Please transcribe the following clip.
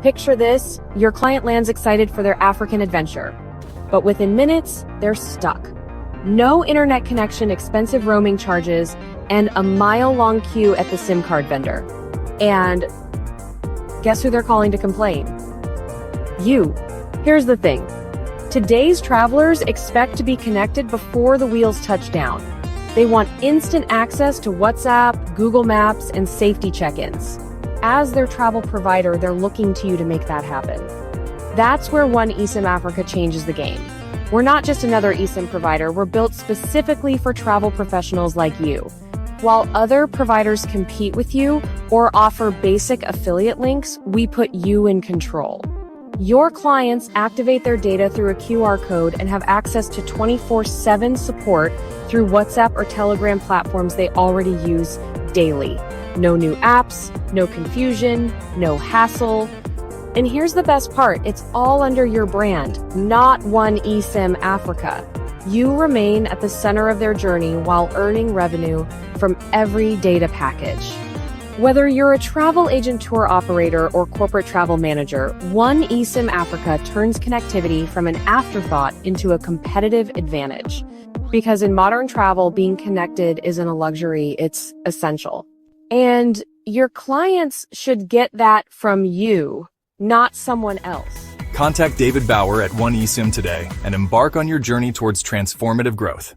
Picture this, your client lands excited for their African adventure. But within minutes, they're stuck. No internet connection, expensive roaming charges, and a mile-long queue at the SIM card vendor. And guess who they're calling to complain? You. Here's the thing. Today's travelers expect to be connected before the wheels touch down. They want instant access to WhatsApp, Google Maps, and safety check-ins. As their travel provider, they're looking to you to make that happen. That's where One eSIM Africa changes the game. We're not just another eSIM provider, we're built specifically for travel professionals like you. While other providers compete with you or offer basic affiliate links, we put you in control. Your clients activate their data through a QR code and have access to 24/7 support through WhatsApp or Telegram platforms they already use daily. No new apps, no confusion, no hassle. And here's the best part, it's all under your brand, not One eSIM Africa. You remain at the center of their journey while earning revenue from every data package. Whether you're a travel agent, tour operator, or corporate travel manager, One eSIM Africa turns connectivity from an afterthought into a competitive advantage. Because in modern travel, being connected isn't a luxury, it's essential. And your clients should get that from you, not someone else. Contact David Bouwer at One eSIM today and embark on your journey towards transformative growth.